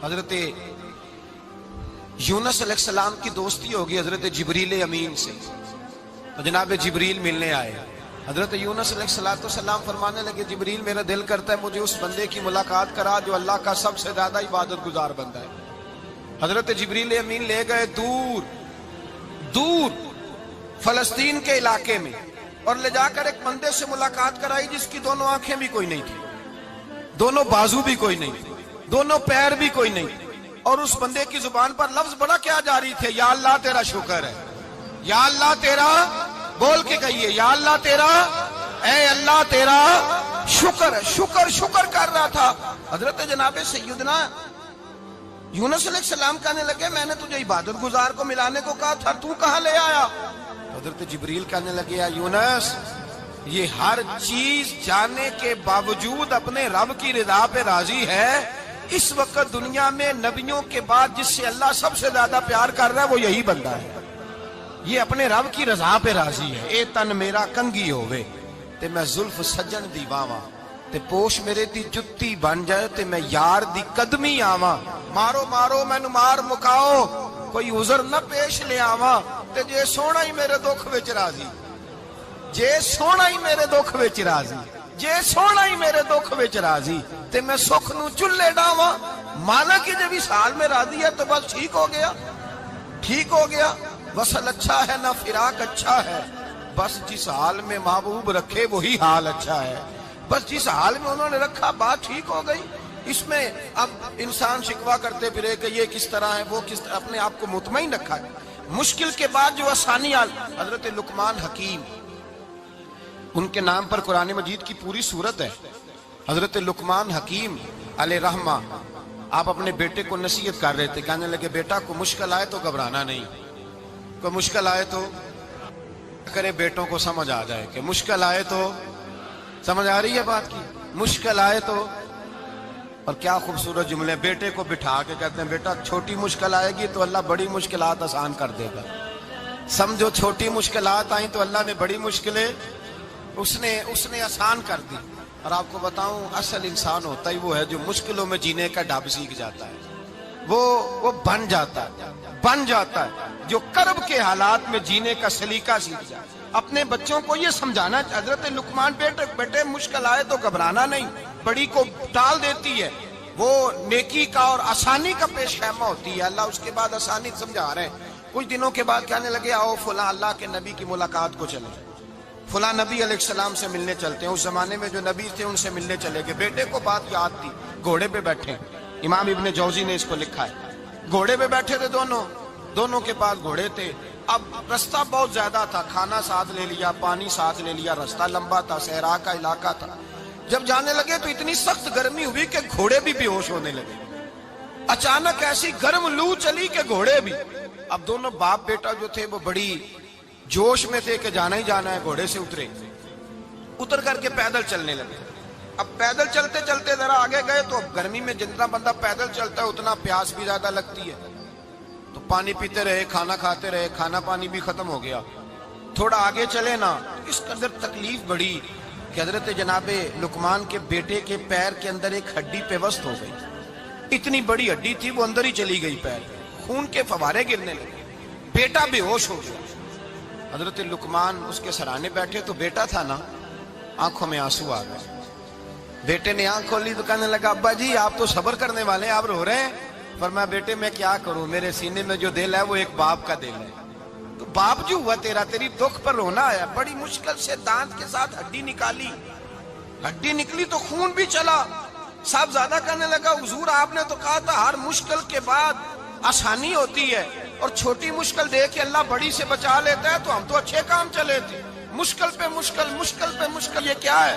حضرت یونس علیہ السلام کی دوستی ہوگی حضرت جبریل امین سے، تو جناب جبریل ملنے آئے۔ حضرت یونس علیہ السلام فرمانے لگے جبریل میرا دل کرتا ہے مجھے اس بندے کی ملاقات کرا جو اللہ کا سب سے زیادہ عبادت گزار بندہ ہے۔ حضرت جبریل امین لے گئے دور دور فلسطین کے علاقے میں، اور لے جا کر ایک بندے سے ملاقات کرائی جس کی دونوں آنکھیں بھی کوئی نہیں تھی، دونوں بازو بھی کوئی نہیں تھی، دونوں پیر بھی کوئی نہیں تھی، اور اس بندے کی زبان پر لفظ بڑا کیا جاری تھے، یا اللہ تیرا شکر ہے، یا اللہ تیرا، بول کے کہیے یا اللہ تیرا، اے اللہ تیرا شکر ہے، شکر کر رہا تھا۔ حضرت جناب سیدنا یونس علیہ السلام کہنے لگے میں نے تجھے عبادت گزار کو ملانے کو کہا تھا، تو کہاں لے آیا؟ حضرت جبریل کہنے لگے یا یونس یہ ہر چیز جانے کے باوجود اپنے رب کی رضا پہ راضی ہے۔ اس وقت دنیا میں نبیوں کے بعد جس سے اللہ سب سے زیادہ پیار کر رہا ہے وہ یہی بندہ ہے، یہ اپنے رب کی رضا پہ راضی ہے۔ اے تن میرا کنگی ہوئے تے میں زلف سجن دی واواں، تے پوش میرے دی جتی بن جائے تے میں یار دی قدمی آواں، مارو مارو مینو مار مکاؤ کوئی عذر نہ پیش لے آواں، تے جے سونا ہی میرے دکھ وچ راضی، جے سونا ہی میرے دکھ وچ راضی، جے سونا ہی میرے دکھ وچ راضی تے میں سکھ نو چلے ڈاواں۔ مانا کہ جب اس حال میں راضی ہے تو بس ٹھیک ہو گیا، ٹھیک ہو گیا۔ وصل اچھا ہے نہ فراق اچھا ہے، بس جس حال میں محبوب رکھے وہی حال اچھا ہے، بس جس حال میں انہوں نے رکھا بات ٹھیک ہو گئی۔ اس میں اب انسان شکوہ کرتے پھرے کہ یہ کس طرح ہے وہ کس طرح، اپنے آپ کو مطمئن رکھا ہے۔ مشکل کے بعد جو آسانی حضرت لقمان حکیم، ان کے نام پر قرآن مجید کی پوری سورت ہے۔ حضرت لقمان حکیم علیہ رحمہ آپ اپنے بیٹے کو نصیحت کر رہے تھے، کہنے لگے بیٹا کو مشکل آئے تو گھبرانا نہیں، کوئی مشکل آئے تو کرے بیٹوں کو سمجھ آ جائے کہ مشکل آئے تو، سمجھ آ رہی ہے بات کی، مشکل آئے تو۔ اور کیا خوبصورت جملے، بیٹے کو بٹھا کے کہتے ہیں بیٹا چھوٹی مشکل آئے گی تو اللہ بڑی مشکلات آسان کر دے گا، سمجھو چھوٹی مشکلات آئیں تو اللہ نے بڑی مشکلیں اس نے آسان کر دی۔ اور آپ کو بتاؤں اصل انسان ہوتا ہی وہ ہے جو مشکلوں میں جینے کا ڈھب سیکھ جاتا ہے، وہ بن جاتا ہے جو کرب کے حالات میں جینے کا سلیقہ سیکھ جائے۔ اپنے بچوں کو یہ سمجھانا، حضرت لقمان بیٹے مشکل آئے تو گھبرانا نہیں، بڑی کو ٹال دیتی ہے، وہ نیکی کا اور آسانی کا پیش خیمہ ہوتی ہے، اللہ اس کے بعد آسانی سمجھا رہے ہیں۔ کچھ دنوں کے بعد کہنے لگے آؤ فلاں اللہ کے نبی کی ملاقات کو چلیں، فلاں نبی علیہ السلام سے ملنے چلتے ہیں۔ اس زمانے میں جو نبی تھے ان سے ملنے چلے گئے، بیٹے کو بات یاد تھی، گھوڑے پہ بیٹھے، امام ابن جوزی نے اس کو لکھا ہے، گھوڑے پہ بیٹھے تھے دونوں کے پاس گھوڑے تھے۔ اب رستہ بہت زیادہ تھا، کھانا ساتھ لے لیا، پانی ساتھ لے لیا، رستہ لمبا تھا، صحرا کا علاقہ تھا۔ جب جانے لگے تو اتنی سخت گرمی ہوئی کہ گھوڑے بھی بے ہوش ہونے لگے، اچانک ایسی گرم لو چلی کہ گھوڑے بھی۔ اب دونوں باپ بیٹا جو تھے وہ بڑی جوش میں تھے کہ جانا ہی جانا ہے، گھوڑے سے اتر کر کے پیدل چلنے لگے۔ اب پیدل چلتے چلتے ذرا آگے گئے تو اب گرمی میں جتنا بندہ پیدل چلتا ہے اتنا پیاس بھی زیادہ لگتی ہے، تو پانی پیتے رہے، کھانا کھاتے رہے، کھانا پانی بھی ختم ہو گیا۔ تھوڑا آگے چلے نا، اس قدر تکلیف بڑی کہ حضرت جناب لقمان کے بیٹے کے پیر کے اندر ایک ہڈی پیوست ہو گئی، اتنی بڑی ہڈی تھی وہ اندر ہی چلی گئی، پیر خون کے فوارے گرنے لگے، بیٹا بے ہوش ہو گیا۔ حضرت لقمان اس کے سرانے بیٹھے تو بیٹا تھا نا، آنکھوں میں آنسو آ گئے۔ بیٹے نے آنکھ کھولی تو کہنے لگا ابا جی آپ تو صبر کرنے والے ہیں، آپ رو رہے ہیں۔ فرمایا بیٹے میں کیا کروں، میرے سینے میں جو دل ہے وہ ایک باپ کا دل ہے، تو باپ جو ہوا تیری دکھ پر رونا آیا۔ بڑی مشکل سے دانت کے ساتھ ہڈی نکالی، ہڈی نکلی تو خون بھی چلا۔ صاحب زیادہ کہنے لگا حضور آپ نے تو کہا تھا ہر مشکل کے بعد آسانی ہوتی ہے، اور چھوٹی مشکل دیکھ کے اللہ بڑی سے بچا لیتا ہے، تو ہم تو اچھے کام چلے تھے، مشکل پہ مشکل یہ کیا ہے؟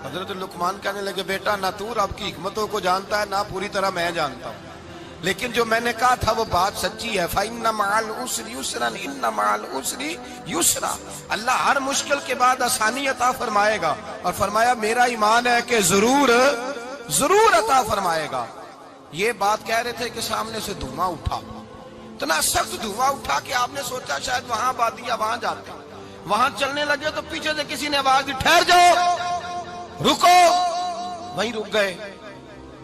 حضرت لقمان کہنے لگے بیٹا نہ تو رب کی حکمتوں کو جانتا ہے نہ پوری طرح میں جانتا ہوں، لیکن جو میں نے کہا تھا وہ بات سچی ہے۔ فَإِنَّ مَعَ الْعُسْرِ يُسْرًا إِنَّ مَعَ الْعُسْرِ يُسْرًا، اللہ ہر مشکل کے بعد آسانی عطا فرمائے گا، اور فرمایا میرا ایمان ہے کہ ضرور عطا فرمائے گا۔ یہ بات کہہ رہے تھے کہ سامنے سے دھواں اٹھا، اتنا سخت دھواں اٹھا کہ آپ نے سوچا شاید وہاں بادیا وہاں جاتے ہیں۔ وہاں چلنے لگے تو پیچھے سے کسی نے آواز دی ٹھہر جاؤ، رکو، وہیں رک گئے۔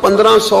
1500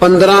15,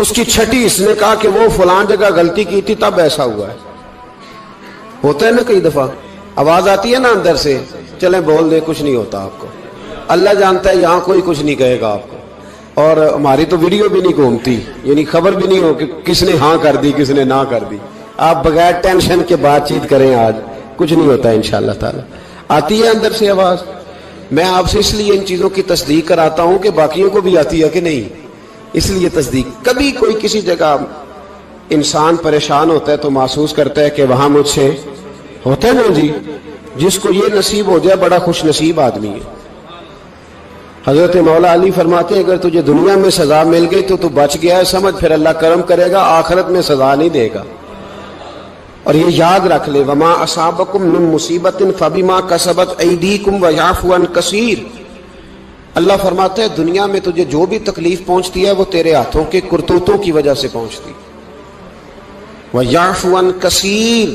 اس کی چھٹی اس نے کہا کہ وہ فلان جگہ غلطی کی تھی تب ایسا ہوا ہے. ہوتا ہے نا کئی دفعہ آواز آتی ہے نا اندر سے, چلیں بول دیں کچھ نہیں ہوتا آپ کو. اللہ جانتا ہے یہاں کوئی کچھ نہیں کہے گا آپ کو, اور ہماری تو ویڈیو بھی نہیں گھومتی, یعنی خبر بھی نہیں ہو کہ کس نے ہاں کر دی کس نے نہ کر دی. آپ بغیر ٹینشن کے بات چیت کریں, آج کچھ نہیں ہوتا انشاءاللہ تعالی. آتی ہے اندر سے آواز. میں آپ سے اس لیے ان چیزوں کی تصدیق کراتا ہوں کہ باقیوں کو بھی آتی ہے کہ نہیں, اس لیے تصدیق. کبھی کوئی کسی جگہ انسان پریشان ہوتا ہے تو محسوس کرتا ہے کہ وہاں مجھ سے ہوتا ہے نا جی, جس کو یہ نصیب ہو جائے بڑا خوش نصیب آدمی ہے. حضرت مولا علی فرماتے ہیں اگر تجھے دنیا میں سزا مل گئی تو بچ گیا ہے, سمجھ پھر اللہ کرم کرے گا, آخرت میں سزا نہیں دے گا. اور یہ یاد رکھ لے, وما اصابکم من مصیبت فبما کسبت ایدیکم ویعفو عن کثیر. اللہ فرماتا ہے دنیا میں تجھے جو بھی تکلیف پہنچتی ہے وہ تیرے ہاتھوں کے کرتوتوں کی وجہ سے پہنچتی. ویعفو عن کثیر,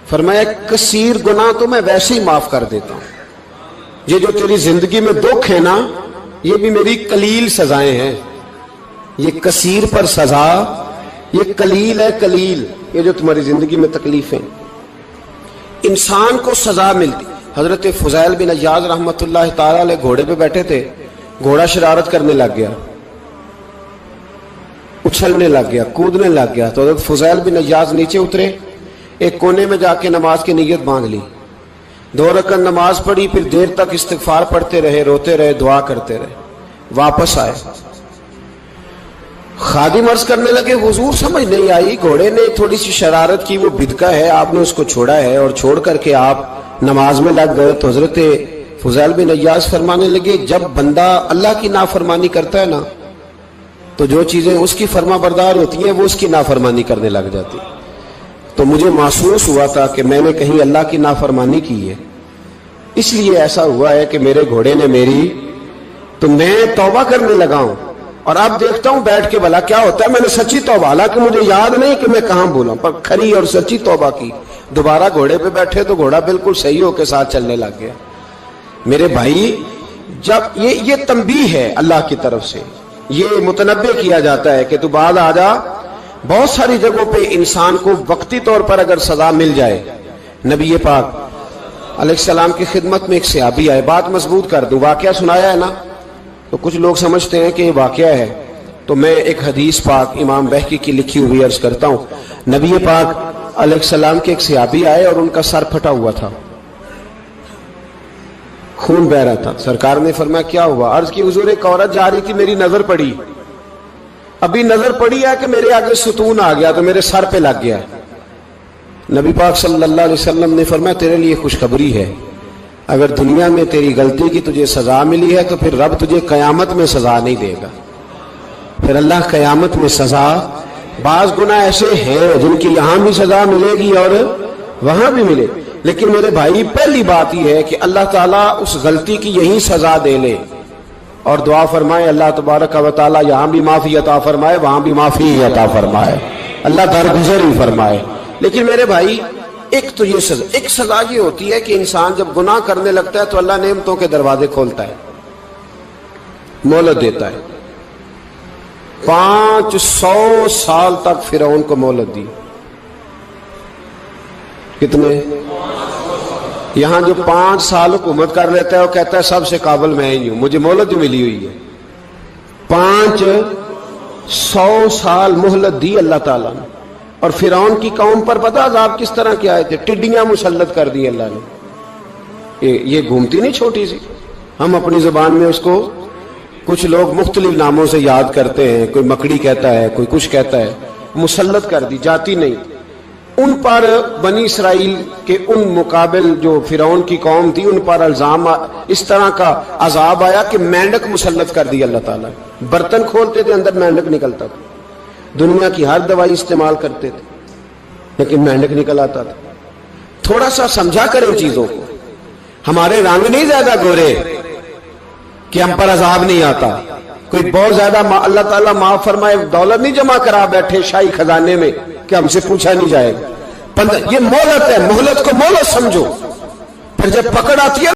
فرمایا کثیر گناہ تو میں ویسے ہی معاف کر دیتا ہوں. یہ جو تیری زندگی میں دکھ ہے نا, یہ بھی میری قلیل سزائیں ہیں. یہ کثیر پر سزا, یہ قلیل ہے قلیل. یہ جو تمہاری زندگی میں تکلیفیں, انسان کو سزا ملتی. حضرت فضیل بن عیاض رحمۃ اللہ تعالی علیہ گھوڑے پہ بیٹھے تھے, گھوڑا شرارت کرنے لگ گیا, اچھلنے لگ گیا, کودنے لگ گیا. تو حضرت فضیل بن عیاض نیچے اترے, ایک کونے میں جا کے نماز کی نیت باندھ لی, 2 رکعت نماز پڑھی, پھر دیر تک استغفار پڑھتے رہے, روتے رہے, دعا کرتے رہے. واپس آئے, خادم عرض کرنے لگے حضور سمجھ نہیں آئی, گھوڑے نے تھوڑی سی شرارت کی, وہ بدکا ہے, آپ نے اس کو چھوڑا ہے اور چھوڑ کر کے آپ نماز میں لگ گئے. تو حضرت فضیل بن عیاض فرمانے لگے جب بندہ اللہ کی نافرمانی کرتا ہے نا تو جو چیزیں اس کی فرما بردار ہوتی ہیں وہ اس کی نافرمانی کرنے لگ جاتی. تو مجھے محسوس ہوا تھا کہ میں نے کہیں اللہ کی نافرمانی کی ہے, اس لیے ایسا ہوا ہے کہ میرے گھوڑے نے میری, تو میں توبہ کرنے لگا ہوں. اور اب دیکھتا ہوں بیٹھ کے بھلا کیا ہوتا ہے. میں نے سچی توبہ, حالانکہ مجھے یاد نہیں کہ میں کہاں بولا, پر کھری اور سچی توبہ کی. دوبارہ گھوڑے پہ بیٹھے تو گھوڑا بالکل صحیح ہو کے ساتھ چلنے لگ گیا. میرے بھائی جب یہ تنبیہ ہے اللہ کی طرف سے, یہ متنبہ کیا جاتا ہے کہ تو بعد آ جا. بہت ساری جگہوں پہ انسان کو وقتی طور پر اگر سزا مل جائے, نبی پاک علیہ السلام کی خدمت میں ایک صحابی آئے, بات مضبوط کر دوں, واقعہ سنایا ہے نا تو کچھ لوگ سمجھتے ہیں کہ یہ واقعہ ہے, تو میں ایک حدیث پاک امام بہقی کی لکھی ہوئی عرض کرتا ہوں. نبی پاک علیہ السلام کے ایک صحابی آئے اور ان کا سر پھٹا ہوا تھا, خون بہ رہا تھا. سرکار نے فرمایا کیا ہوا؟ عرض کی حضور ایک عورت جا رہی تھی, میری نظر پڑی, ابھی نظر پڑی ہے کہ میرے آگے ستون آ گیا تو میرے سر پہ لگ گیا. نبی پاک صلی اللہ علیہ وسلم نے فرمایا تیرے لیے خوشخبری ہے, اگر دنیا میں تیری غلطی کی تجھے سزا ملی ہے تو پھر رب تجھے قیامت میں سزا نہیں دے گا. پھر اللہ قیامت میں سزا, بعض گناہ ایسے ہیں جن کی یہاں بھی سزا ملے گی اور وہاں بھی ملے, لیکن میرے بھائی پہلی بات یہ ہے کہ اللہ تعالیٰ اس غلطی کی یہی سزا دے لے, اور دعا فرمائے اللہ تبارک و تعالیٰ یہاں بھی معافی عطا فرمائے, وہاں بھی معافی عطا فرمائے, اللہ درگزر ہی فرمائے. لیکن میرے بھائی ایک تو یہ سزا, ایک سزا یہ ہوتی ہے کہ انسان جب گناہ کرنے لگتا ہے تو اللہ نعمتوں کے دروازے کھولتا ہے, مہلت دیتا ہے. 500 سال تک فرعون کو مہلت دی. کتنے؟ یہاں جو 5 سال حکومت کر لیتا ہے وہ کہتا ہے سب سے قابل میں ہی ہوں, مجھے مہلت ملی ہوئی ہے. 500 سال مہلت دی اللہ تعالیٰ نے. اور فرعون کی قوم پر پتہ عذاب کس طرح کے آئے تھے؟ ٹڈیاں مسلط کر دی اللہ نے. یہ گھومتی نہیں چھوٹی سی, ہم اپنی زبان میں اس کو کچھ لوگ مختلف ناموں سے یاد کرتے ہیں, کوئی مکڑی کہتا ہے, کوئی کچھ کہتا ہے. مسلط کر دی, جاتی نہیں. ان پر بنی اسرائیل کے ان مقابل جو فرعون کی قوم تھی ان پر الزام اس طرح کا عذاب آیا کہ مینڈک مسلط کر دی اللہ تعالیٰ. برتن کھولتے تھے اندر مینڈک نکلتا تھا, دنیا کی ہر دوائی استعمال کرتے تھے لیکن مینڈک نکل آتا تھا. تھوڑا سا سمجھا کریں چیزوں کو. ہمارے رنگ نہیں زیادہ گورے کہ ہم پر عذاب نہیں آتا. کوئی بہت زیادہ اللہ تعالیٰ معاف فرمائے دولت نہیں جمع کرا بیٹھے شاہی خزانے میں کہ ہم سے پوچھا نہیں جائے گا. یہ مہلت ہے, مہلت کو مہلت سمجھو, پھر جب پکڑ آتی ہے